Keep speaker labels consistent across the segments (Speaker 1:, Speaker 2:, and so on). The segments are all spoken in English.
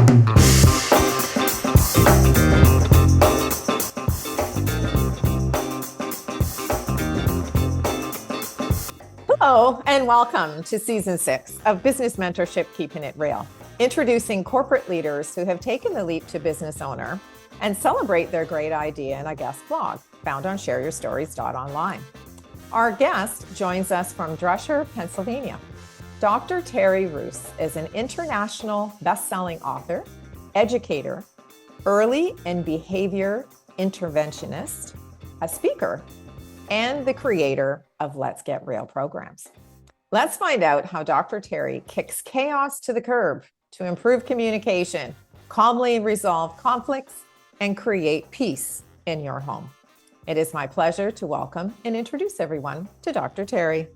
Speaker 1: Hello, and welcome to Season 6 of Business Mentorship Keepin It Real, introducing corporate leaders who have taken the leap to business owner and celebrate their great idea in a guest blog found on shareyourstories.online. Our guest joins us from Dresher, Pennsylvania. Dr. Teri Rouse is an international best-selling author, educator, early and behavior interventionist, a speaker, and the creator of Let's Get Real programs. Let's find out how Dr. Teri kicks chaos to the curb to improve communication, calmly resolve conflicts, and create peace in your home. It is my pleasure to welcome and introduce everyone to Dr. Teri.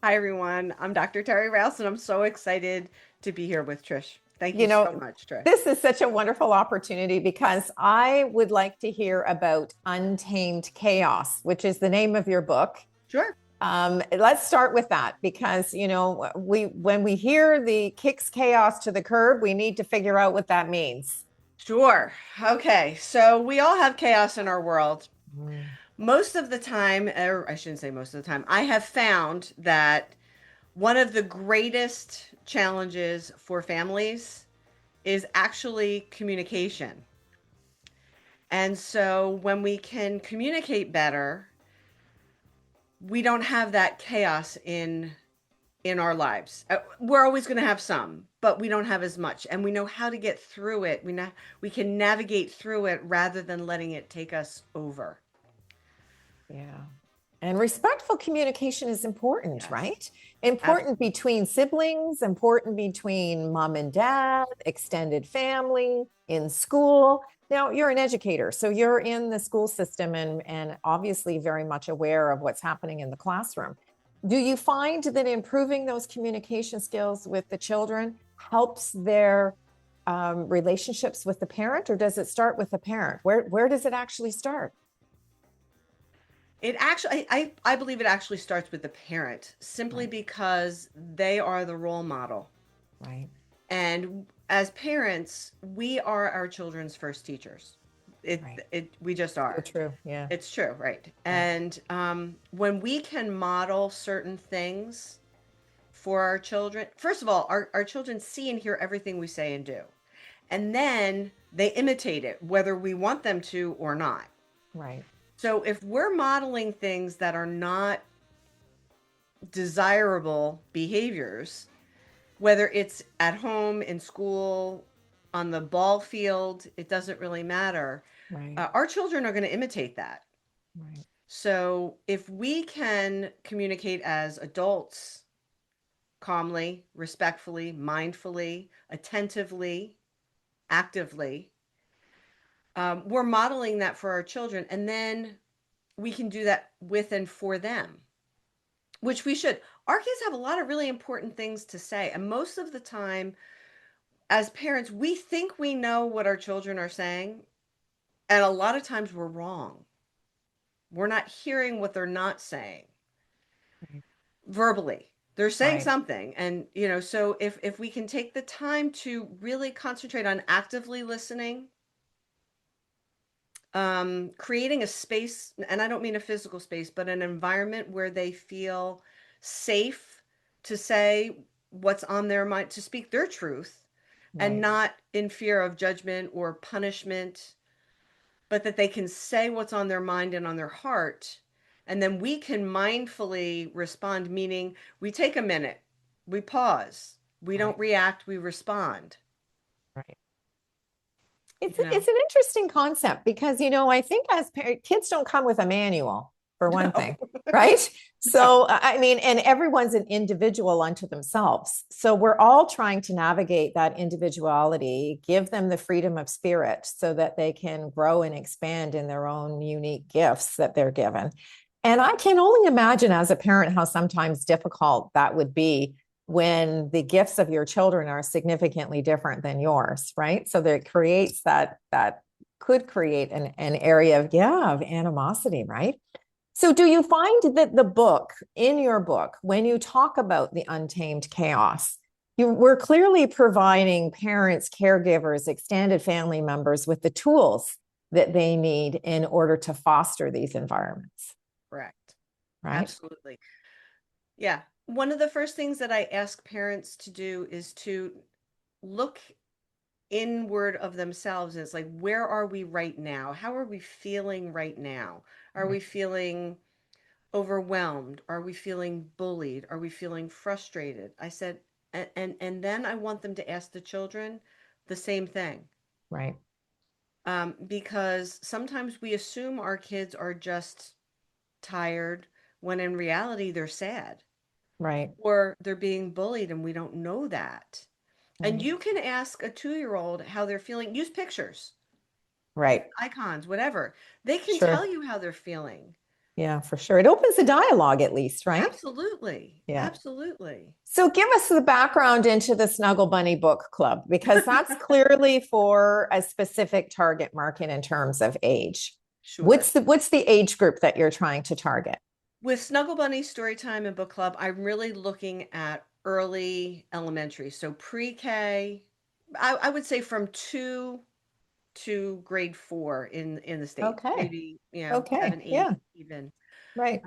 Speaker 2: Hi, everyone. I'm Dr. Teri Rouse, and I'm so excited to be here with Trish. Thank you so much, Trish.
Speaker 1: This is such a wonderful opportunity because I would like to hear about Untamed Chaos, which is the name of your book.
Speaker 2: Sure.
Speaker 1: Let's start with that because, when we hear the kicks chaos to the curb, we need to figure out what that means.
Speaker 2: Sure. Okay. So we all have chaos in our world. Most of the time, or I shouldn't say most of the time, I have found that one of the greatest challenges for families is actually communication. And so when we can communicate better, we don't have that chaos in our lives. We're always going to have some, but we don't have as much, and we know how to get through it. We can navigate through it rather than letting it take us over.
Speaker 1: Yeah. And respectful communication is important,
Speaker 2: Yes.
Speaker 1: Right? Important between siblings, important between mom and dad, extended family, in school. Now, you're an educator, so you're in the school system and obviously very much aware of what's happening in the classroom. Do you find that improving those communication skills with the children helps their relationships with the parent, or does it start with the parent? Where does it actually start?
Speaker 2: It actually, I believe it actually starts with the parent, simply
Speaker 1: Right.
Speaker 2: because they are the role model.
Speaker 1: Right.
Speaker 2: And as parents, we are our children's first teachers. We just are.
Speaker 1: So true. Yeah.
Speaker 2: It's true, right? And when we can model certain things for our children, first of all, our children see and hear everything we say and do. And then they imitate it, whether we want them to or not.
Speaker 1: Right.
Speaker 2: So if we're modeling things that are not desirable behaviors, whether it's at home, in school, on the ball field, it doesn't really matter.
Speaker 1: Right.
Speaker 2: Our children are going to imitate that.
Speaker 1: Right.
Speaker 2: So if we can communicate as adults calmly, respectfully, mindfully, attentively, actively, we're modeling that for our children, and then we can do that with and for them, which we should. Our kids have a lot of really important things to say, and most of the time, as parents, we think we know what our children are saying, and a lot of times we're wrong. We're not hearing what they're not saying verbally. They're saying something, and so if we can take the time to really concentrate on actively listening, creating a space, and I don't mean a physical space, but an environment where they feel safe to say what's on their mind, to speak their truth, and not in fear of judgment or punishment, but that they can say what's on their mind and on their heart. And then we can mindfully respond, meaning we take a minute, we pause, we don't react, we respond.
Speaker 1: Right. It's an interesting concept because, I think as kids don't come with a manual, for one thing, right? So, and everyone's an individual unto themselves. So we're all trying to navigate that individuality, give them the freedom of spirit so that they can grow and expand in their own unique gifts that they're given. And I can only imagine as a parent how sometimes difficult that would be when the gifts of your children are significantly different than yours, right? So that creates that could create an area of animosity, right? So do you find that in your book, when you talk about the untamed chaos, we're clearly providing parents, caregivers, extended family members with the tools that they need in order to foster these environments.
Speaker 2: Correct.
Speaker 1: Right?
Speaker 2: Absolutely. Yeah. One of the first things that I ask parents to do is to look inward of themselves. It's like, where are we right now? How are we feeling right now? Are we feeling overwhelmed? Are we feeling bullied? Are we feeling frustrated? I said, and then I want them to ask the children the same thing.
Speaker 1: Right.
Speaker 2: Because sometimes we assume our kids are just tired when in reality they're sad
Speaker 1: Right.
Speaker 2: or they're being bullied and we don't know that. And
Speaker 1: Right.
Speaker 2: you can ask a 2-year-old how they're feeling. Use pictures, use
Speaker 1: Right.
Speaker 2: icons, whatever. They can tell
Speaker 1: Sure.
Speaker 2: you how they're feeling.
Speaker 1: Yeah, for sure. It opens the dialogue at least, right?
Speaker 2: Absolutely.
Speaker 1: Yeah.
Speaker 2: Absolutely.
Speaker 1: So give us the background into the Snuggle Bunny Book Club, because that's clearly for a specific target market in terms of age.
Speaker 2: Sure.
Speaker 1: What's the age group that you're trying to target?
Speaker 2: With Snuggle Bunny Story Time and Book Club, I'm really looking at early elementary. So pre-K, I would say from 2 to grade 4 in the state.
Speaker 1: Okay.
Speaker 2: Maybe,
Speaker 1: Okay.
Speaker 2: 7, 8
Speaker 1: Yeah.
Speaker 2: even.
Speaker 1: Right.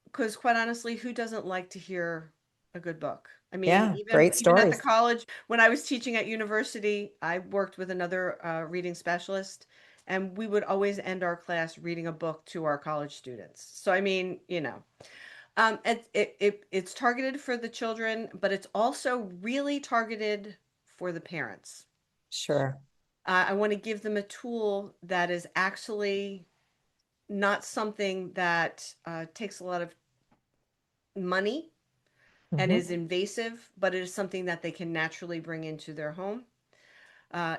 Speaker 2: Because quite honestly, who doesn't like to hear a good book? I mean,
Speaker 1: Yeah.
Speaker 2: even
Speaker 1: Great
Speaker 2: even at the
Speaker 1: stories.
Speaker 2: college, when I was teaching at university, I worked with another reading specialist, and we would always end our class reading a book to our college students. So I mean, it's targeted for the children, but it's also really targeted for the parents.
Speaker 1: Sure.
Speaker 2: I want to give them a tool that is actually not something that takes a lot of money and is
Speaker 1: Hmm.
Speaker 2: invasive, but it is something that they can naturally bring into their home.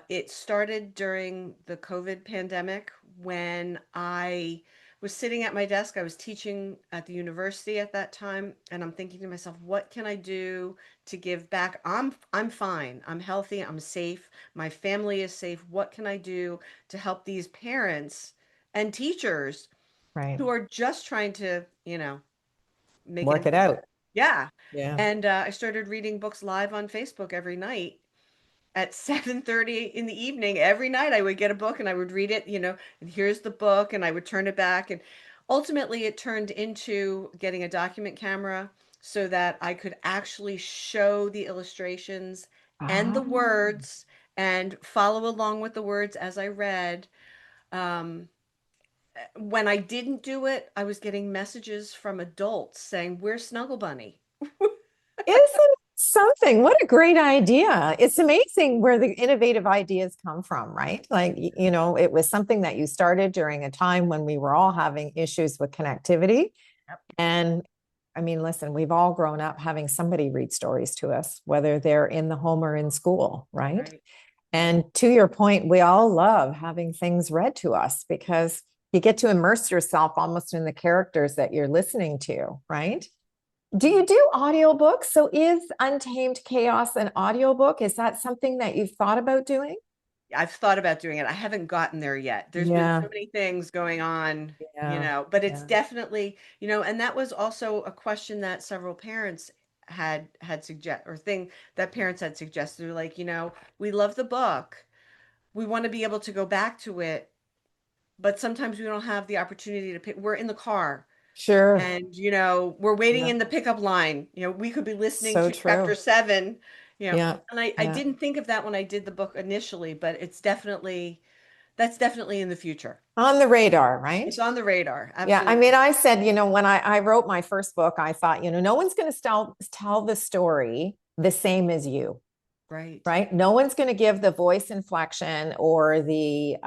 Speaker 2: It started during the COVID pandemic when I was sitting at my desk. I was teaching at the university at that time, and I'm thinking to myself, what can I do to give back? I'm fine. I'm healthy. I'm safe. My family is safe. What can I do to help these parents and teachers
Speaker 1: Right.
Speaker 2: who are just trying to, make
Speaker 1: Work
Speaker 2: ends
Speaker 1: it
Speaker 2: meet?
Speaker 1: out.
Speaker 2: Yeah.
Speaker 1: Yeah.
Speaker 2: And I started reading books live on Facebook every night at 7:30 in the evening. Every night I would get a book and I would read it, and here's the book, and I would turn it back. And ultimately it turned into getting a document camera so that I could actually show the illustrations and the
Speaker 1: Ah,
Speaker 2: words and follow along with the words as I read. Um, when I didn't do it, I was getting messages from adults saying, "Where's Snuggle Bunny?"
Speaker 1: isn't it something? What a great idea. It's amazing where the innovative ideas come from, right? Like, it was something that you started during a time when we were all having issues with connectivity.
Speaker 2: Yep.
Speaker 1: And I mean, listen, we've all grown up having somebody read stories to us, whether they're in the home or in school, right?
Speaker 2: Right.
Speaker 1: And to your point, we all love having things read to us because you get to immerse yourself almost in the characters that you're listening to, right? Do you do audiobooks? So is Untamed Chaos an audiobook? Is that something that you've thought about doing?
Speaker 2: I've thought about doing it. I haven't gotten there yet. There's been so
Speaker 1: Yeah,
Speaker 2: many things going on,
Speaker 1: yeah,
Speaker 2: but it's
Speaker 1: yeah.
Speaker 2: definitely, and that was also a question that several parents had suggest or thing that parents had suggested. They're like, we love the book. We want to be able to go back to it, but sometimes we don't have the opportunity to pick. We're in the car
Speaker 1: Sure.
Speaker 2: and we're waiting
Speaker 1: Yeah,
Speaker 2: in the pickup line. We could be listening
Speaker 1: so
Speaker 2: to chapter
Speaker 1: true.
Speaker 2: 7,
Speaker 1: Yeah,
Speaker 2: and I
Speaker 1: yeah.
Speaker 2: didn't think of that when I did the book initially, but that's definitely in the future.
Speaker 1: On the radar, right?
Speaker 2: It's on the radar.
Speaker 1: Yeah, I mean,
Speaker 2: Absolutely.
Speaker 1: I said, when I wrote my first book, I thought, no one's going to tell the story the same as you,
Speaker 2: Right.
Speaker 1: right? No one's going to give the voice inflection or the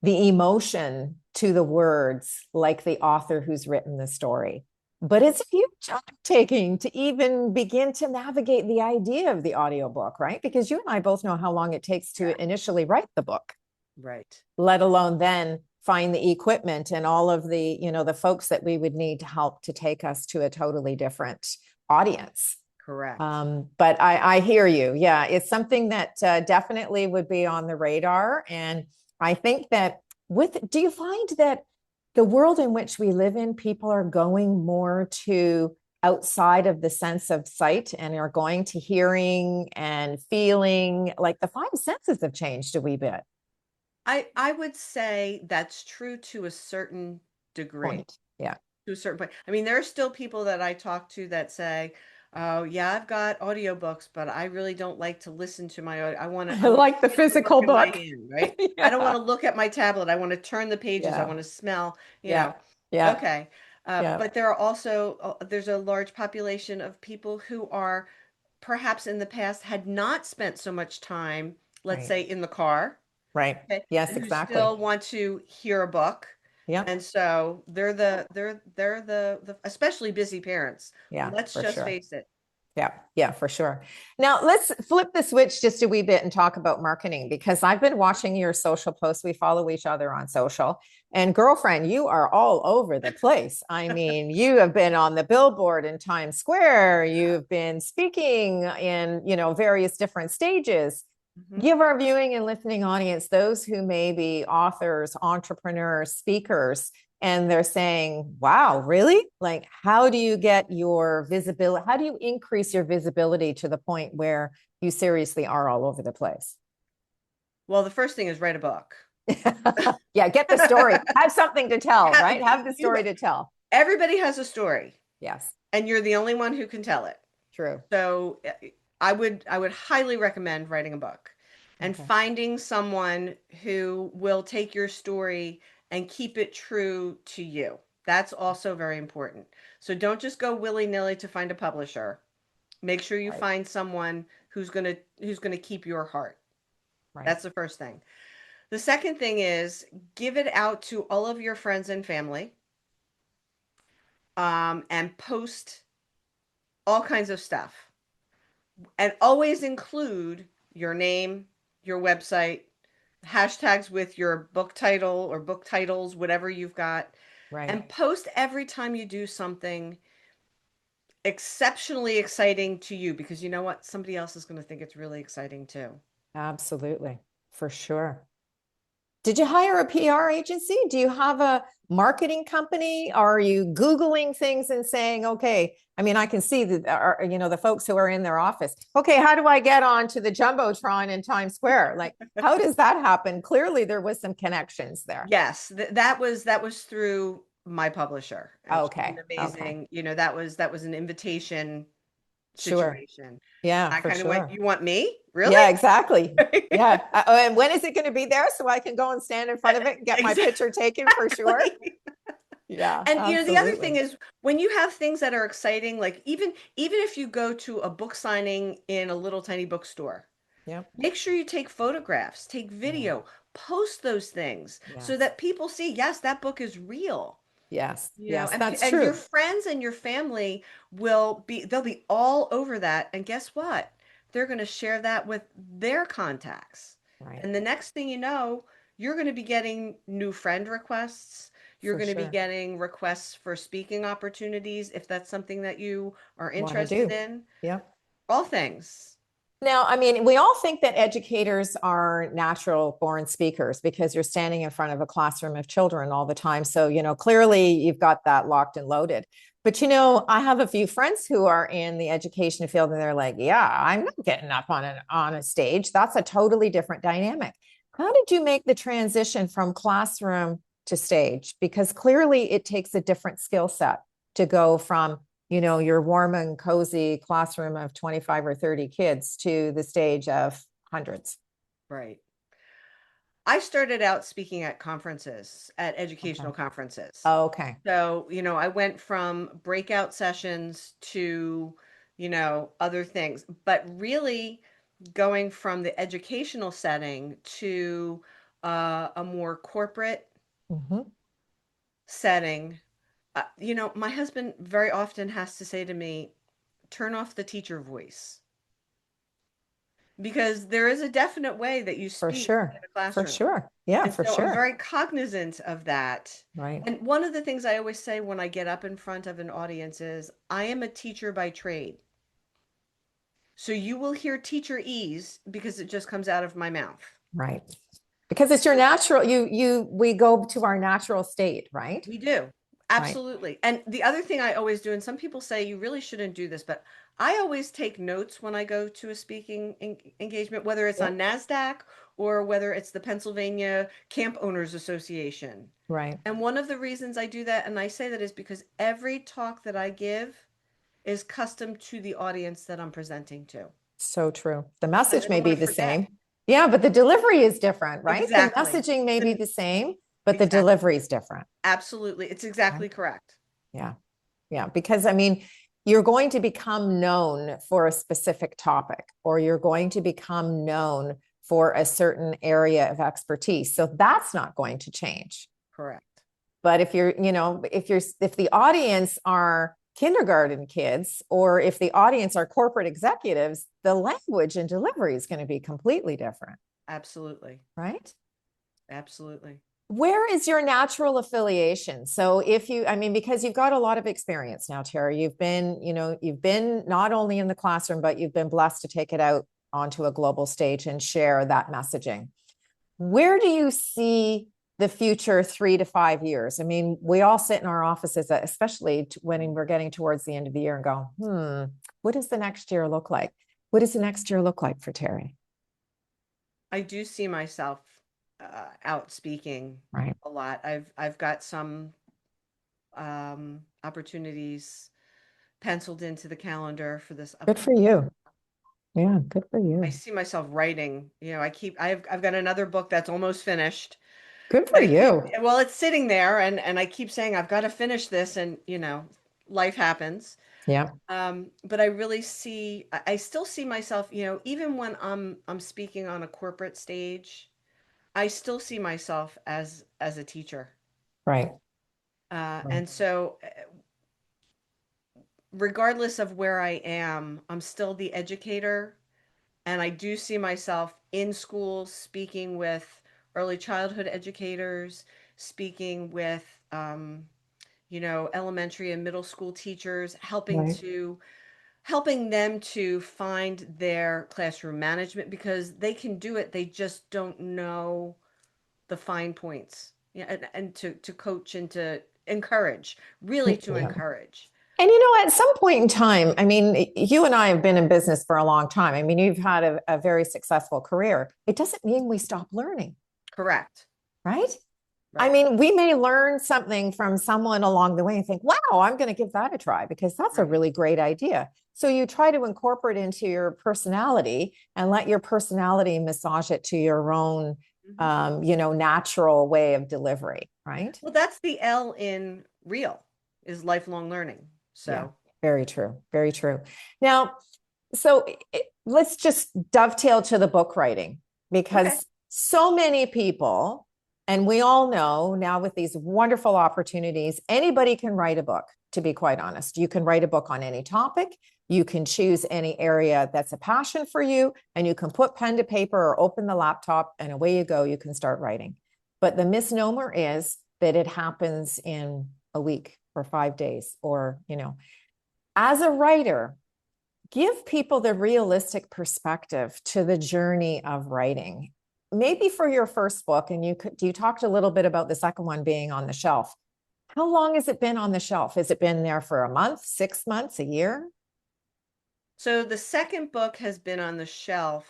Speaker 1: emotion to the words like the author who's written the story. But it's a huge undertaking to even begin to navigate the idea of the audiobook, right? Because you and I both know how long it takes
Speaker 2: Yeah.
Speaker 1: to initially write the book,
Speaker 2: Right.
Speaker 1: let alone then find the equipment and all of the folks that we would need to help to take us to a totally different audience.
Speaker 2: Correct.
Speaker 1: But I hear you. Yeah, it's something that definitely would be on the radar. And I think that do you find that the world in which we live in, people are going more to outside of the sense of sight and are going to hearing and feeling, like the five senses have changed a wee bit.
Speaker 2: I would say that's true to a certain degree.
Speaker 1: Point. Yeah.
Speaker 2: To a certain point. I mean, there are still people that I talk to that say, "Oh, yeah, I've got audiobooks, but I really don't like to listen to my audio. I
Speaker 1: I
Speaker 2: want to
Speaker 1: like the
Speaker 2: feel the book
Speaker 1: physical
Speaker 2: in my
Speaker 1: book.
Speaker 2: hand, right? I don't want
Speaker 1: Yeah.
Speaker 2: to look at my tablet. I want to turn the pages. I
Speaker 1: Yeah.
Speaker 2: want to smell, you
Speaker 1: Yeah.
Speaker 2: know."
Speaker 1: Yeah.
Speaker 2: Okay.
Speaker 1: Yeah.
Speaker 2: But there are also there's a large population of people who are perhaps in the past had not spent so much time, let's
Speaker 1: Right.
Speaker 2: say, in the car,
Speaker 1: Right.
Speaker 2: okay,
Speaker 1: Yes,
Speaker 2: and who
Speaker 1: exactly.
Speaker 2: still want to hear a book.
Speaker 1: Yeah.
Speaker 2: And so they're the especially busy parents.
Speaker 1: Yeah,
Speaker 2: Let's
Speaker 1: for
Speaker 2: just
Speaker 1: sure.
Speaker 2: face it.
Speaker 1: Yeah, yeah, for sure. Now let's flip the switch just a wee bit and talk about marketing, because I've been watching your social posts. We follow each other on social. And girlfriend, you are all over the place. I mean, you have been on the billboard in Times Square. You've been speaking in, various different stages.
Speaker 2: Mhm.
Speaker 1: Give our viewing and listening audience, those who may be authors, entrepreneurs, speakers, and they're saying, wow, really? Like, how do you get your visibility? How do you increase your visibility to the point where you seriously are all over the place?
Speaker 2: Well, the first thing is write a book.
Speaker 1: Yeah, get the story. Have something to tell,
Speaker 2: Ha-
Speaker 1: right? Have the
Speaker 2: you-
Speaker 1: story to tell.
Speaker 2: Everybody has a story,
Speaker 1: Yes,
Speaker 2: and you're the only one who can tell it.
Speaker 1: true.
Speaker 2: So I would highly recommend writing a book and
Speaker 1: Okay,
Speaker 2: finding someone who will take your story and keep it true to you. That's also very important. So don't just go willy-nilly to find a publisher. Make sure you
Speaker 1: right,
Speaker 2: find someone who's gonna keep your heart.
Speaker 1: right.
Speaker 2: That's the first thing. The second thing is give it out to all of your friends and family, and post all kinds of stuff. And always include your name, your website, hashtags with your book title or book titles, whatever you've got,
Speaker 1: Right.
Speaker 2: and post every time you do something exceptionally exciting to you, because you know what? Somebody else is going to think it's really exciting too.
Speaker 1: Absolutely. For sure. Did you hire a PR agency? Do you have a marketing company? Are you Googling things and saying, okay, I mean, I can see that, the folks who are in their office. Okay, how do I get on to the Jumbotron in Times Square? Like, how does that happen? Clearly, there was some connections there.
Speaker 2: Yes, that was through my publisher, and she's an
Speaker 1: Okay. Okay.
Speaker 2: amazing, that was an invitation
Speaker 1: Sure.
Speaker 2: situation.
Speaker 1: Yeah,
Speaker 2: I
Speaker 1: for
Speaker 2: kind of went,
Speaker 1: sure.
Speaker 2: "You want me? Really?"
Speaker 1: Yeah, exactly. Yeah. And when is it going to be there so I can go and stand in front of it and get my picture taken for sure?
Speaker 2: Exactly.
Speaker 1: Yeah,
Speaker 2: And the other thing
Speaker 1: absolutely.
Speaker 2: is when you have things that are exciting, like even if you go to a book signing in a little tiny bookstore,
Speaker 1: Yep.
Speaker 2: make sure you take photographs, take
Speaker 1: Yeah.
Speaker 2: video, post those things so
Speaker 1: Yes.
Speaker 2: that people see, yes, that book is real.
Speaker 1: Yes.
Speaker 2: You know,
Speaker 1: Yes.
Speaker 2: and
Speaker 1: That's
Speaker 2: and your
Speaker 1: true.
Speaker 2: friends and your family they'll be all over that, and guess what? They're going to share that with their contacts.
Speaker 1: Right.
Speaker 2: And the next thing you know, you're going to be getting new friend requests. You're
Speaker 1: For
Speaker 2: going to be
Speaker 1: sure.
Speaker 2: getting requests for speaking opportunities if that's something that you are
Speaker 1: Want to
Speaker 2: interested
Speaker 1: do.
Speaker 2: in.
Speaker 1: Yep.
Speaker 2: All things.
Speaker 1: Now, I mean, we all think that educators are natural born speakers because you're standing in front of a classroom of children all the time. So, clearly you've got that locked and loaded. But, I have a few friends who are in the education field and they're like, yeah, I'm not getting up on a stage. That's a totally different dynamic. How did you make the transition from classroom to stage? Because clearly it takes a different skill set to go from your warm and cozy classroom of 25 or 30 kids to the stage of hundreds.
Speaker 2: Right. I started out speaking at conferences, at
Speaker 1: Okay.
Speaker 2: educational conferences.
Speaker 1: Okay.
Speaker 2: So, I went from breakout sessions to, other things, but really going from the educational setting to a more corporate
Speaker 1: Mm-hmm.
Speaker 2: setting. My husband very often has to say to me, turn off the teacher voice, because there is a definite way that you
Speaker 1: For
Speaker 2: speak
Speaker 1: sure.
Speaker 2: in a
Speaker 1: For
Speaker 2: classroom.
Speaker 1: sure. Yeah,
Speaker 2: And
Speaker 1: for
Speaker 2: so I'm
Speaker 1: sure.
Speaker 2: very cognizant of that.
Speaker 1: Right.
Speaker 2: And one of the things I always say when I get up in front of an audience is, I am a teacher by trade. So you will hear teacher ease because it just comes out of my mouth.
Speaker 1: Right. Because it's your natural, we go to our natural state, right?
Speaker 2: We do.
Speaker 1: right?
Speaker 2: Absolutely. And the other thing I always do, and some people say you really shouldn't do this, but I always take notes when I go to a speaking engagement, whether it's
Speaker 1: Yep.
Speaker 2: on NASDAQ or whether it's the Pennsylvania Camp Owners Association.
Speaker 1: Right.
Speaker 2: And one of the reasons I do that, and I say that, is because every talk that I give is custom to the audience that I'm presenting to.
Speaker 1: So true. The
Speaker 2: Because
Speaker 1: message
Speaker 2: I
Speaker 1: may
Speaker 2: don't
Speaker 1: be
Speaker 2: want to
Speaker 1: the
Speaker 2: forget.
Speaker 1: same. Yeah, but the delivery is different, right? The
Speaker 2: Exactly.
Speaker 1: messaging may be
Speaker 2: The-
Speaker 1: the same, but the
Speaker 2: Exactly.
Speaker 1: delivery is different.
Speaker 2: Absolutely. It's
Speaker 1: Right?
Speaker 2: exactly correct.
Speaker 1: Yeah. Yeah. Because I mean, you're going to become known for a specific topic, or you're going to become known for a certain area of expertise. So that's not going to change.
Speaker 2: Correct.
Speaker 1: But if you're, if the audience are kindergarten kids, or if the audience are corporate executives, the language and delivery is going to be completely different,
Speaker 2: Absolutely.
Speaker 1: right?
Speaker 2: Absolutely.
Speaker 1: Where is your natural affiliation? So if you, I mean, because you've got a lot of experience now, Teri, you've been not only in the classroom, but you've been blessed to take it out onto a global stage and share that messaging. Where do you see the future 3 to 5 years? I mean, we all sit in our offices, especially when we're getting towards the end of the year, and go, what does the next year look like? What does the next year look like for Teri?
Speaker 2: I do see myself out speaking
Speaker 1: Right.
Speaker 2: a lot. I've got some opportunities penciled into the calendar for this
Speaker 1: Good for
Speaker 2: upcoming.
Speaker 1: you. Yeah, good for
Speaker 2: I
Speaker 1: you.
Speaker 2: see myself writing. I've got another book that's almost finished.
Speaker 1: Good for
Speaker 2: And
Speaker 1: you.
Speaker 2: it's sitting there, and I keep saying I've got to finish this, and life happens.
Speaker 1: Yeah,
Speaker 2: But I really I still see myself, even when I'm speaking on a corporate stage, I still see myself as a teacher.
Speaker 1: right. Right.
Speaker 2: And so regardless of where I am, I'm still the educator, and I do see myself in schools speaking with early childhood educators, speaking with elementary and middle school teachers,
Speaker 1: Right.
Speaker 2: helping them to find their classroom management, because they can do it, they just don't know the fine points. Yeah, and to coach and to encourage, really to
Speaker 1: Yeah.
Speaker 2: encourage.
Speaker 1: And at some point in time, I mean, you and I have been in business for a long time. I mean, you've had a very successful career. It doesn't mean we stop learning,
Speaker 2: Correct.
Speaker 1: right? I
Speaker 2: Right.
Speaker 1: mean, we may learn something from someone along the way and think, wow, I'm going to give that a try because that's a
Speaker 2: Right.
Speaker 1: really great idea. So you try to incorporate into your personality and let your personality massage it to your own,
Speaker 2: Mhm.
Speaker 1: natural way of delivery, right?
Speaker 2: Well, that's the L in real, is lifelong learning.
Speaker 1: Yeah,
Speaker 2: So,
Speaker 1: very true. Very true. Now, so let's just dovetail to the book writing,
Speaker 2: okay.
Speaker 1: because so many people, and we all know now with these wonderful opportunities, anybody can write a book, to be quite honest. You can write a book on any topic. You can choose any area that's a passion for you, and you can put pen to paper or open the laptop, and away you go. You can start writing. But the misnomer is that it happens in a week or 5 days, or, as a writer, give people the realistic perspective to the journey of writing. Maybe for your first book, and you talked a little bit about the second one being on the shelf. How long has it been on the shelf? Has it been there for a month, 6 months, a year?
Speaker 2: So the second book has been on the shelf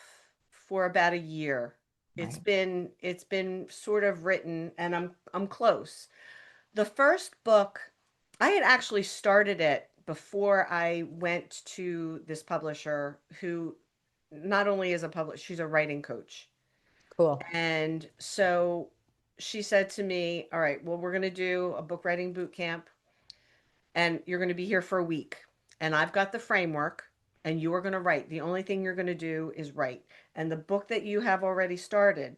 Speaker 2: for about a year.
Speaker 1: Right.
Speaker 2: It's been sort of written, and I'm close. The first book, I had actually started it before I went to this publisher, who not only is a publisher, she's a writing coach.
Speaker 1: Cool.
Speaker 2: And so she said to me, "All right, well, we're going to do a book writing boot camp, and you're going to be here for a week. And I've got the framework, and you are going to write. The only thing you're going to do is write. And the book that you have already started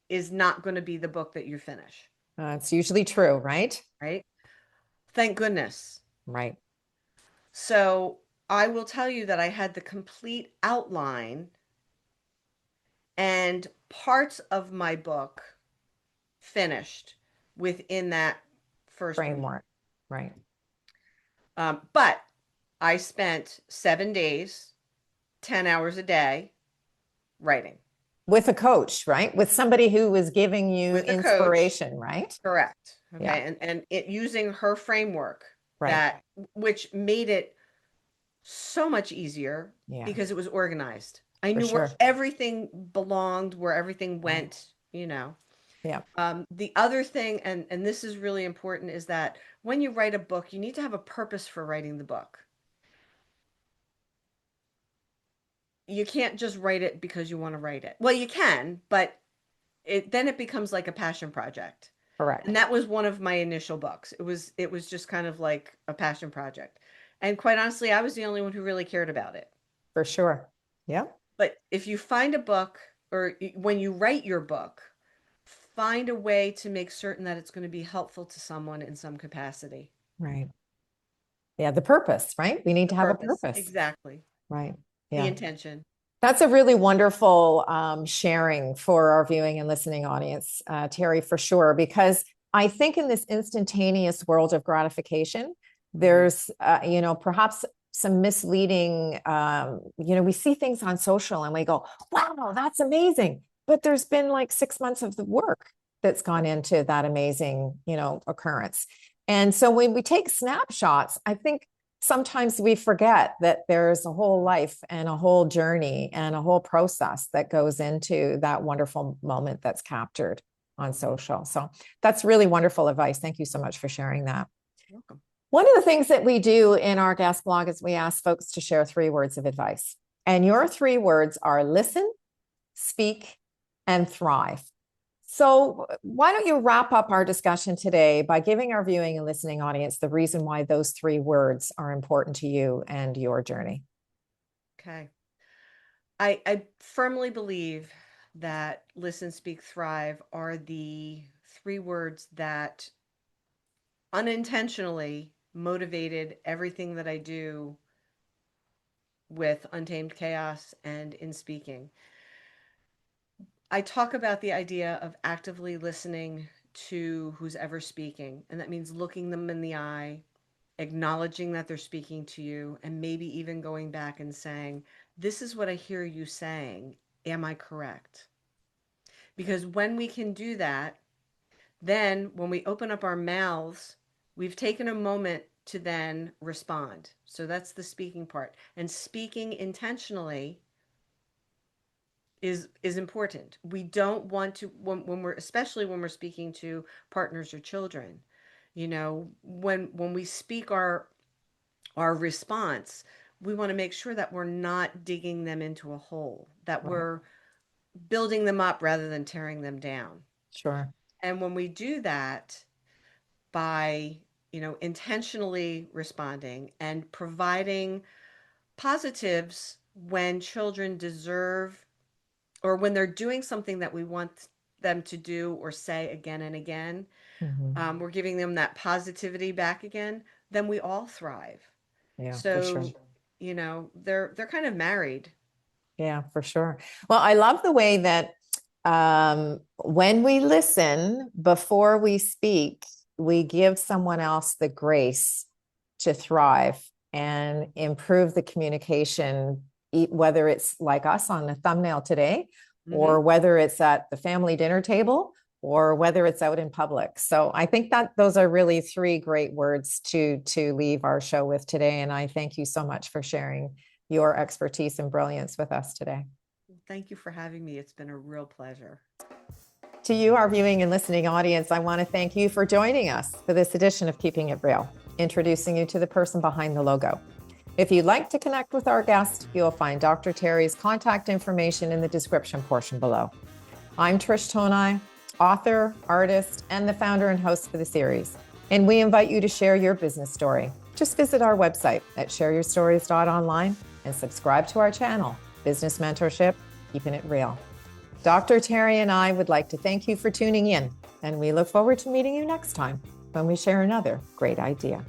Speaker 2: is not going to be the book that you finish."
Speaker 1: It's usually true, right?
Speaker 2: Right? Thank goodness.
Speaker 1: Right.
Speaker 2: So I will tell you that I had the complete outline and parts of my book finished within that first week.
Speaker 1: Framework. Right.
Speaker 2: But I spent 7 days, 10 hours a day writing
Speaker 1: With a coach, right? With somebody who was giving you
Speaker 2: with a coach.
Speaker 1: inspiration, right?
Speaker 2: Correct.
Speaker 1: Yeah.
Speaker 2: Okay. And it using her framework
Speaker 1: Right.
Speaker 2: that, which made it so much easier
Speaker 1: Yeah.
Speaker 2: because it was organized. I
Speaker 1: For
Speaker 2: knew where
Speaker 1: sure.
Speaker 2: everything belonged, where everything
Speaker 1: Right.
Speaker 2: went, you know.
Speaker 1: Yeah.
Speaker 2: The other thing, and this is really important, is that when you write a book, you need to have a purpose for writing the book. You can't just write it because you want to write it. Well, you can, but it becomes like a passion project. And
Speaker 1: Correct.
Speaker 2: that was one of my initial books. It was just kind of like a passion project. And quite honestly, I was the only one who really cared about it.
Speaker 1: For sure. Yeah.
Speaker 2: But if you find a book, or when you write your book, find a way to make certain that it's going to be helpful to someone in some capacity.
Speaker 1: Right. Yeah. The purpose, right? We need
Speaker 2: The
Speaker 1: to have a
Speaker 2: purpose,
Speaker 1: purpose.
Speaker 2: exactly.
Speaker 1: Right.
Speaker 2: The
Speaker 1: Yeah.
Speaker 2: intention.
Speaker 1: That's a really wonderful sharing for our viewing and listening audience, Terry, for sure, because I think in this instantaneous world of gratification,
Speaker 2: Mhm.
Speaker 1: there's, perhaps some misleading, we see things on social and we go, wow, that's amazing. But there's been like 6 months of the work that's gone into that amazing, occurrence. And so when we take snapshots, I think sometimes we forget that there's a whole life and a whole journey and a whole process that goes into that wonderful moment that's captured on social. So that's really wonderful advice. Thank you so much for sharing that.
Speaker 2: Welcome.
Speaker 1: One of the things that we do in our guest blog is we ask folks to share 3 words of advice. And your 3 words are listen, speak, and thrive. So, why don't you wrap up our discussion today by giving our viewing and listening audience the reason why those 3 words are important to you and your journey?
Speaker 2: Okay. I firmly believe that listen, speak, thrive are the 3 words that unintentionally motivated everything that I do with Untamed Chaos and in speaking. I talk about the idea of actively listening to who's ever speaking, and that means looking them in the eye, acknowledging that they're speaking to you, and maybe even going back and saying, "This is what I hear you saying. Am I correct?" Because when we can do that, then when we open up our mouths, we've taken a moment to then respond. So that's the speaking part. And speaking intentionally is important. We don't want to, when we're, especially when we're speaking to partners or children, when we speak our response, we want to make sure that we're not digging them into a hole, that
Speaker 1: Right.
Speaker 2: we're building them up rather than tearing them down.
Speaker 1: Sure.
Speaker 2: And when we do that by, intentionally responding and providing positives when children deserve, or when they're doing something that we want them to do or say again and again,
Speaker 1: Mm-hmm.
Speaker 2: we're giving them that positivity back again, then we all thrive.
Speaker 1: Yeah, for sure.
Speaker 2: So, they're kind of married.
Speaker 1: Yeah, for sure. Well, I love the way that when we listen before we speak, we give someone else the grace to thrive and improve the communication, whether it's like us on the thumbnail today,
Speaker 2: Hmm.
Speaker 1: or whether it's at the family dinner table, or whether it's out in public. So I think that those are really 3 great words to leave our show with today. And I thank you so much for sharing your expertise and brilliance with us today.
Speaker 2: Thank you for having me. It's been a real pleasure.
Speaker 1: To you, our viewing and listening audience, I want to thank you for joining us for this edition of Keeping It Real, introducing you to the person behind the logo. If you'd like to connect with our guest, you'll find Dr. Teri's contact information in the description portion below. I'm Trish Tonai, author, artist, and the founder and host for the series. And we invite you to share your business story. Just visit our website at shareyourstories.online and subscribe to our channel, Business Mentorship, Keeping It Real. Dr. Teri and I would like to thank you for tuning in, and we look forward to meeting you next time when we share another great idea.